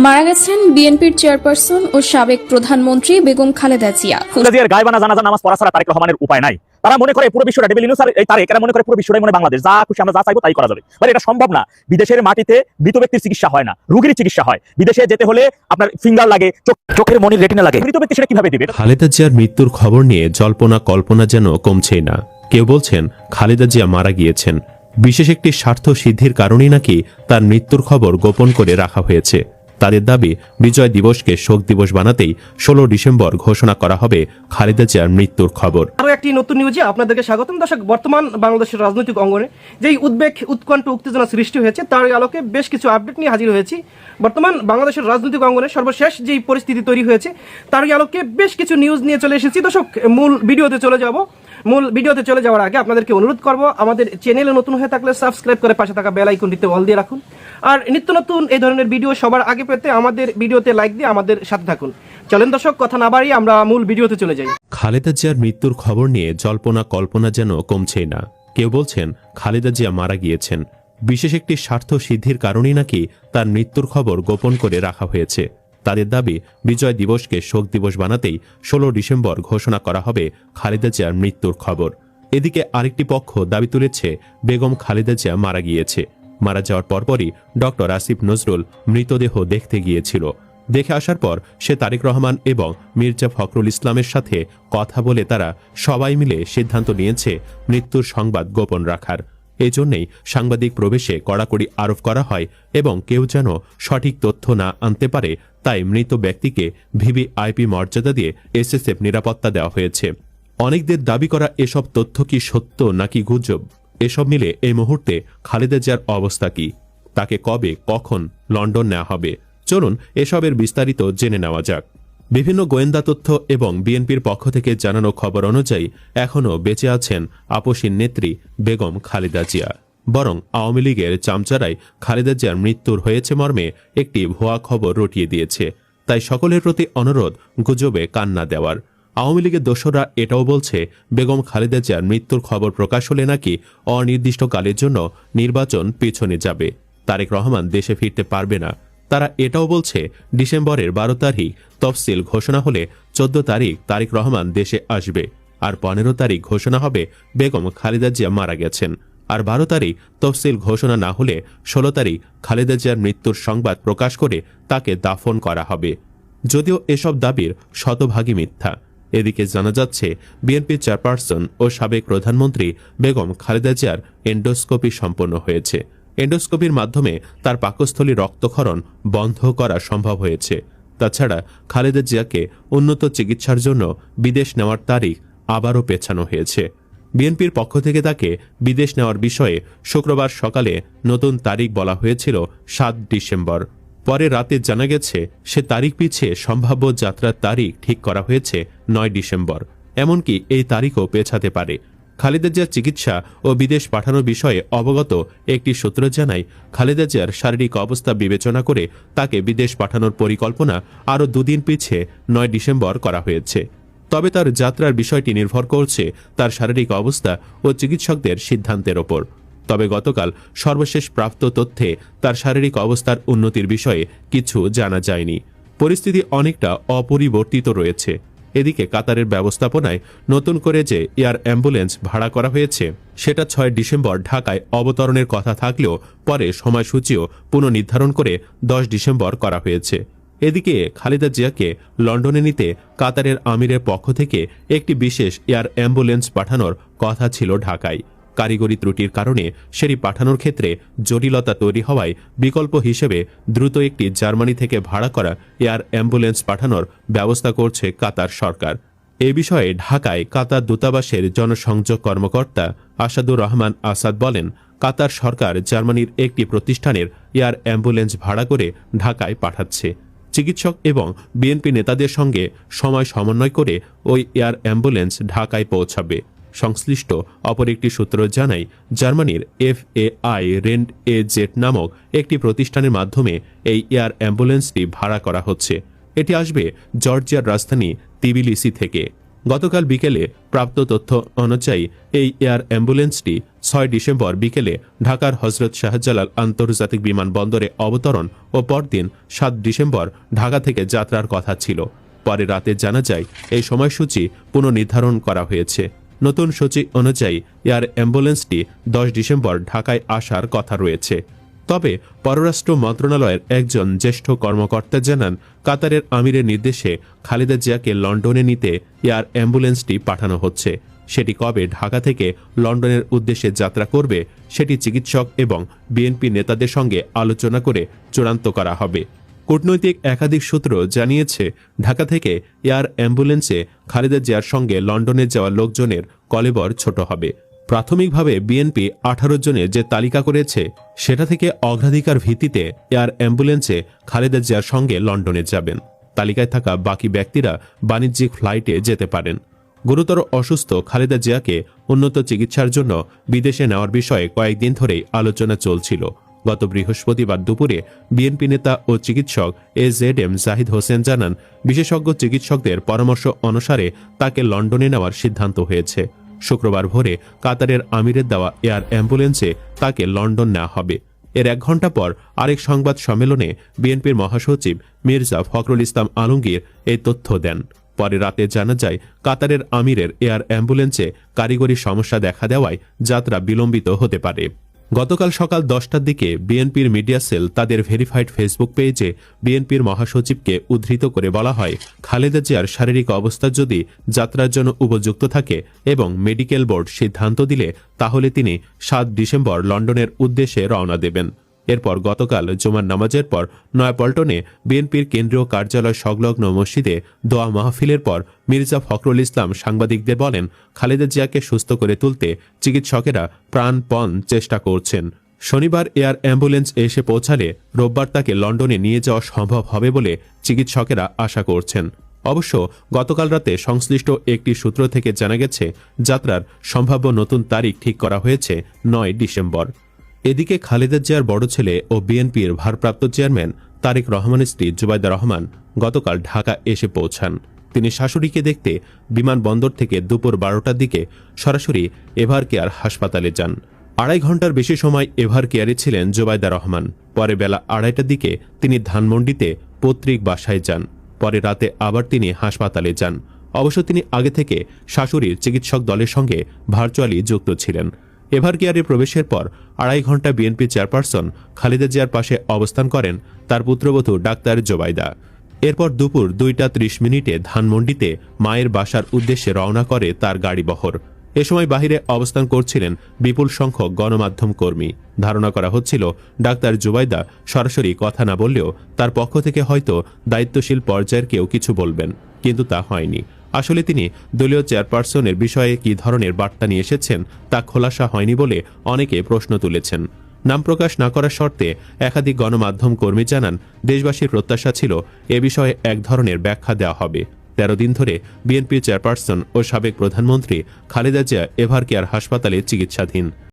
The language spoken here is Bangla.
মারা গেছেন বিএনপির চেয়ারপারসন ও সাবেক প্রধানমন্ত্রী বেগম খালেদা জিয়া। খালেদার গায়বানা জানাজা নামাজ পড়া ছাড়া তারেক রহমানের উপায় নাই। তারা মনে করে পুরো বিশ্বটা ডেভিল নিউজ আর এই তারেক, এরা মনে করে পুরো বিশ্বটাই মনে বাংলাদেশ, যা খুশি আমরা যা চাইবো তাই করা যাবে। মানে এটা সম্ভব না। বিদেশের মাটিতে মৃত ব্যক্তির চিকিৎসা হয় না, রোগীর চিকিৎসা হয়। বিদেশে যেতে হলে আপনার ফিঙ্গার লাগে, চোখের মনির রেটিনা লাগে, মৃত ব্যক্তি সেটা কিভাবে দিবে? খালেদা জিয়ার মৃত্যুর খবর নিয়ে জল্পনা কল্পনা যেন কমছেই না। কেউ বলছেন খালেদা জিয়া মারা গিয়েছেন, বিশেষ একটি স্বার্থ সিদ্ধির কারণেই নাকি তার মৃত্যুর খবর গোপন করে রাখা হয়েছে। তাদের দাবি, বিজয় দিবসকে শোক দিবস বানাতেই 16 ডিসেম্বর ঘোষণা করা হবে খালেদা জিয়ার মৃত্যুর খবর। আরো একটি নতুন নিউজে আপনাদেরকে স্বাগতম। দর্শক, বর্তমান বাংলাদেশের রাজনৈতিক অঙ্গনে যেই উদ্বেগ, উৎকণ্ঠ, উত্তেজনা সৃষ্টি হয়েছে তার আলোকে বেশ কিছু আপডেট নিয়ে হাজির হয়েছি। বর্তমান বাংলাদেশের রাজনৈতিক অঙ্গনে সর্বশেষ যেই পরিস্থিতি তৈরি হয়েছে তার আলোকে বেশ কিছু নিউজ নিয়ে চলে এসেছি। দর্শক, মূল ভিডিওতে চলে যাওয়ার আগে আপনাদেরকে অনুরোধ করব, আমাদের চ্যানেলে নতুন হয়ে থাকলে সাবস্ক্রাইব করে পাশে থাকা বেল আইকনটিতে অল দিয়ে রাখুন। আর নিত্য নতুন এই ধরনের ভিডিও সবার আগে পেতে আমাদের ভিডিওতে লাইক দিয়ে আমাদের সাথে থাকুন। চলেন দর্শক, কথা না বাড়িয়ে আমরা মূল ভিডিওতে চলে যাই। খালেদা জিয়ার মৃত্যুর খবর নিয়ে জল্পনা কল্পনা যেন কমছেই না। কেউ বলছেন খালেদা জিয়া মারা গিয়েছেন, বিশেষ একটি স্বার্থ সিদ্ধির কারণেই নাকি তার মৃত্যুর খবর গোপন করে রাখা হয়েছে। তাদের দাবি, বিজয় দিবসকে শোক দিবস বানাতেই 16 ডিসেম্বর ঘোষণা করা হবে খালেদা জিয়ার মৃত্যুর খবর। এদিকে আরেকটি পক্ষ দাবি তুলেছে বেগম খালেদা জিয়া মারা গিয়েছে। মারা যাওয়ার পরপরই ডক্টর আসিফ নজরুল মৃতদেহ দেখতে গিয়েছিল। দেখে আসার পর সে তারেক রহমান এবং মির্জা ফখরুল ইসলামের সাথে কথা বলে তারা সবাই মিলে সিদ্ধান্ত নিয়েছে মৃত্যুর সংবাদ গোপন রাখার। এজন্যই সাংবাদিক প্রবেশে কড়াকড়ি আরোপ করা হয় এবং কেউ যেন সঠিক তথ্য না আনতে পারে, তাই মৃত ব্যক্তিকে ভিভিআইপি মর্যাদা দিয়ে এসএসএফ নিরাপত্তা দেওয়া হয়েছে। অনেকদের দাবি করা এসব তথ্য কি সত্য নাকি গুজব? এসব মিলে এই মুহূর্তে খালেদা জিয়ার অবস্থা কি? তাকে কবে কখন লন্ডন নেওয়া হবে? চলুন এসবের বিস্তারিত জেনে নেওয়া যাক। বিভিন্ন গোয়েন্দা তথ্য এবং বিএনপির পক্ষ থেকে জানানো খবর অনুযায়ী এখনও বেঁচে আছেন আপসীর নেত্রী বেগম খালেদা জিয়া। বরং আওয়ামী লীগের চামচারাই খালেদা জিয়ার মৃত্যুর হয়েছে মর্মে একটি ভুয়া খবর রটিয়ে দিয়েছে। তাই সকলের প্রতি অনুরোধ গুজবে কান না দেওয়ার। আওয়ামী লীগের দোসররা এটাও বলছে বেগম খালেদা জিয়ার মৃত্যুর খবর প্রকাশ হলে নাকি অনির্দিষ্টকালের জন্য নির্বাচন পিছনে যাবে, তারেক রহমান দেশে ফিরতে পারবে না। তারা এটাও বলছে ডিসেম্বরের 12 তারিখ তফসিল ঘোষণা হলে 14 তারিখ তারেক রহমান দেশে আসবে, আর 15 তারিখ ঘোষণা হবে বেগম খালেদা জিয়া মারা গেছেন, আর 12 তারিখ তফসিল ঘোষণা না হলে 16 তারিখ খালেদা জিয়ার মৃত্যুর সংবাদ প্রকাশ করে তাকে দাফন করা হবে। যদিও এসব দাবির শতভাগই মিথ্যা। এদিকে জানা যাচ্ছে বিএনপি চেয়ারপারসন ও সাবেক প্রধানমন্ত্রী বেগম খালেদা জিয়ার এন্ডোস্কোপি সম্পন্ন হয়েছে। এন্ডোস্কোপির মাধ্যমে তার পাকস্থলী রক্তক্ষরণ বন্ধ করা সম্ভব হয়েছে। তাছাড়া খালেদা জিয়াকে উন্নত চিকিৎসার জন্য বিদেশ নেওয়ার তারিখ আবারও পেছানো হয়েছে। বিএনপির পক্ষ থেকে তাকে বিদেশ নেওয়ার বিষয়ে শুক্রবার সকালে নতুন তারিখ বলা হয়েছিল 7 ডিসেম্বর। পরে রাতে জানা গেছে সে তারিখ পিছিয়ে সম্ভাব্য যাত্রার তারিখ ঠিক করা হয়েছে 9 ডিসেম্বর। এমনকি এই তারিখও পেছাতে পারে। খালেদা জিয়ার চিকিৎসা ও বিদেশ পাঠানোর বিষয়ে অবগত একটি সূত্র জানায়, খালেদা জিয়ার শারীরিক অবস্থা বিবেচনা করে তাকে বিদেশ পাঠানোর পরিকল্পনা আরও 2 দিন পিছিয়ে 9 ডিসেম্বর করা হয়েছে। তবে তার যাত্রার বিষয়টি নির্ভর করছে তার শারীরিক অবস্থা ও চিকিৎসকদের সিদ্ধান্তের ওপর। তবে গতকাল সর্বশেষ প্রাপ্ত তথ্যে তার শারীরিক অবস্থার উন্নতির বিষয়ে কিছু জানা যায়নি। পরিস্থিতি অনেকটা অপরিবর্তিত রয়েছে। এদিকে কাতারের ব্যবস্থাপনায় নতুন করে যে এয়ার অ্যাম্বুলেন্স ভাড়া করা হয়েছে সেটা 6 ডিসেম্বর ঢাকায় অবতরণের কথা থাকলেও পরে সময়সূচিও পুনর্নির্ধারণ করে 10 ডিসেম্বর করা হয়েছে। এদিকে খালেদা জিয়াকে লন্ডনে নিতে কাতারের আমিরের পক্ষ থেকে একটি বিশেষ এয়ার অ্যাম্বুলেন্স পাঠানোর কথা ছিল ঢাকায়। কারিগরি ত্রুটির কারণে সেটি পাঠানোর ক্ষেত্রে জটিলতা তৈরি হওয়ায় বিকল্প হিসেবে দ্রুত একটি জার্মানি থেকে ভাড়া করা এয়ার অ্যাম্বুলেন্স পাঠানোর ব্যবস্থা করছে কাতার সরকার। এ বিষয়ে ঢাকায় কাতার দূতাবাসের জনসংযোগ কর্মকর্তা আসাদুর রহমান আসাদ বলেন, কাতার সরকার জার্মানির একটি প্রতিষ্ঠানের এয়ার অ্যাম্বুলেন্স ভাড়া করে ঢাকায় পাঠাচ্ছে। চিকিৎসক এবং বিএনপি নেতাদের সঙ্গে সময় সমন্বয় করে ওই এয়ার অ্যাম্বুলেন্স ঢাকায় পৌঁছাবে। সংশ্লিষ্ট অপর একটি সূত্র জানায়, জার্মানির FAI রেন্ট এ জেট নামক একটি প্রতিষ্ঠানের মাধ্যমে এই এয়ার অ্যাম্বুলেন্সটি ভাড়া করা হচ্ছে। এটি আসবে জর্জিয়ার রাজধানী তিবিলিসি থেকে। গতকাল বিকেলে প্রাপ্ত তথ্য অনুযায়ী এই এয়ার অ্যাম্বুলেন্সটি 6 ডিসেম্বর বিকেলে ঢাকার হজরত শাহজালাল আন্তর্জাতিক বিমানবন্দরে অবতরণ ও পরদিন 7 ডিসেম্বর ঢাকা থেকে যাত্রার কথা ছিল। পরে রাতে জানা যায় এই সময়সূচি পুনর্নির্ধারণ করা হয়েছে। নতুন সূচি অনুযায়ী এয়ার অ্যাম্বুলেন্সটি 10 ডিসেম্বর ঢাকায় আসার কথা রয়েছে। তবে পররাষ্ট্র মন্ত্রণালয়ের একজন জ্যেষ্ঠ কর্মকর্তা জানান, কাতারের আমিরের নির্দেশে খালেদা জিয়াকে লন্ডনে নিতে এয়ার অ্যাম্বুলেন্সটি পাঠানো হচ্ছে। সেটি কবে ঢাকা থেকে লন্ডনের উদ্দেশ্যে যাত্রা করবে সেটি চিকিৎসক এবং বিএনপি নেতাদের সঙ্গে আলোচনা করে চূড়ান্ত করা হবে। কূটনৈতিক একাধিক সূত্র জানিয়েছে, ঢাকা থেকে এয়ার অ্যাম্বুলেন্সে খালেদা জিয়ার সঙ্গে লন্ডনে যাওয়া লোকজনের কলেবর ছোট হবে। প্রাথমিকভাবে বিএনপি 18 জনের যে তালিকা করেছে সেটা থেকে অগ্রাধিকার ভিত্তিতে এয়ার অ্যাম্বুলেন্সে খালেদা জিয়ার সঙ্গে লন্ডনে যাবেন। তালিকায় থাকা বাকি ব্যক্তিরা বাণিজ্যিক ফ্লাইটে যেতে পারেন। গুরুতর অসুস্থ খালেদা জিয়াকে উন্নত চিকিৎসার জন্য বিদেশে নেওয়ার বিষয়ে কয়েকদিন ধরেই আলোচনা চলছিল। গত বৃহস্পতিবার দুপুরে বিএনপি নেতা ও চিকিৎসক AZM জাহিদ হোসেন জানান, বিশেষজ্ঞ চিকিৎসকদের পরামর্শ অনুসারে তাকে লন্ডনে নেওয়ার সিদ্ধান্ত হয়েছে। শুক্রবার ভোরে কাতারের আমিরের দেওয়া এয়ার অ্যাম্বুলেন্সে তাকে লন্ডন নেওয়া হবে। এর 1 ঘণ্টা পর আরেক সংবাদ সম্মেলনে বিএনপির মহাসচিব মির্জা ফখরুল ইসলাম আলমগীর এই তথ্য দেন। পরে রাতে জানা যায়, কাতারের আমিরের এয়ার অ্যাম্বুলেন্সে কারিগরি সমস্যা দেখা দেওয়ায় যাত্রা বিলম্বিত হতে পারে। গতকাল সকাল 10টার দিকে বিএনপির মিডিয়া সেল তাদের ভেরিফাইড ফেসবুক পেজে বিএনপির মহাসচিবকে উদ্ধৃত করে বলা হয়, খালেদা জিয়ার শারীরিক অবস্থা যদি যাত্রার জন্য উপযুক্ত থাকে এবং মেডিকেল বোর্ড সিদ্ধান্ত দিলে তাহলে তিনি 7 ডিসেম্বর লন্ডনের উদ্দেশ্যে রওনা দেবেন। এরপর গতকাল জুমার নামাজের পর নয়াপল্টনে বিএনপির কেন্দ্রীয় কার্যালয় সংলগ্ন মসজিদে দোয়া মাহফিলের পর মির্জা ফখরুল ইসলাম সাংবাদিকদের বলেন, খালেদা জিয়াকে সুস্থ করে তুলতে চিকিৎসকেরা প্রাণপণ চেষ্টা করছেন। শনিবার এয়ার অ্যাম্বুলেন্স এসে পৌঁছালে রোববার তাকে লন্ডনে নিয়ে যাওয়া সম্ভব হবে বলে চিকিৎসকেরা আশা করছেন। অবশ্য গতকাল রাতে সংশ্লিষ্ট একটি সূত্র থেকে জানা গেছে, যাত্রার সম্ভাব্য নতুন তারিখ ঠিক করা হয়েছে 9 ডিসেম্বর। এদিকে খালেদা জিয়ার বড় ছেলে ও বিএনপির ভারপ্রাপ্ত চেয়ারম্যান তারেক রহমানের স্ত্রী জুবাইদা রহমান গতকাল ঢাকা এসে পৌঁছান। তিনি শাশুড়িকে দেখতে বিমানবন্দর থেকে দুপুর 12টার দিকে সরাসরি এভার কেয়ার হাসপাতালে যান। 2.5 ঘণ্টার বেশি সময় এভার কেয়ারে ছিলেন জুবাইদা রহমান। পরে বেলা 2:30টার দিকে তিনি ধানমন্ডিতে পৈতৃক বাসায় যান। পরে রাতে আবার তিনি হাসপাতালে যান। অবশ্য তিনি আগে থেকে শাশুড়ির চিকিৎসক দলের সঙ্গে ভার্চুয়ালি যুক্ত ছিলেন। এভার কেয়ারে প্রবেশের পর 2.5 ঘণ্টা বিএনপি চেয়ারপারসন খালেদা জিয়ার পাশে অবস্থান করেন তার পুত্রবধূ ডাক্তার জোবাইদা। এরপর দুপুর 2টা 30 ধানমন্ডিতে মায়ের বাসার উদ্দেশ্যে রওনা করে তার গাড়িবহর। এ সময় বাহিরে অবস্থান করছিলেন বিপুল সংখ্যক গণমাধ্যম কর্মী। ধারণা করা হচ্ছিল, ডাক্তার জুবাইদা সরাসরি কথা না বললেও তার পক্ষ থেকে হয়তো দায়িত্বশীল পর্যায়ের কেউ কিছু বলবেন, কিন্তু তা হয়নি। আসলে তিনি দলীয় চেয়ারপারসনের বিষয়ে কী ধরনের বার্তা নিয়ে এসেছেন তা খোলাসা হয়নি বলে অনেকে প্রশ্ন তুলেছেন। নাম প্রকাশ না করার শর্তে একাধিক গণমাধ্যম কর্মী জানান, দেশবাসীর প্রত্যাশা ছিল এ বিষয়ে এক ধরনের ব্যাখ্যা দেওয়া হবে। 13 দিন ধরে বিএনপি চেয়ারপারসন ও সাবেক প্রধানমন্ত্রী খালেদা জিয়া এভার কেয়ার হাসপাতালে চিকিৎসাধীন।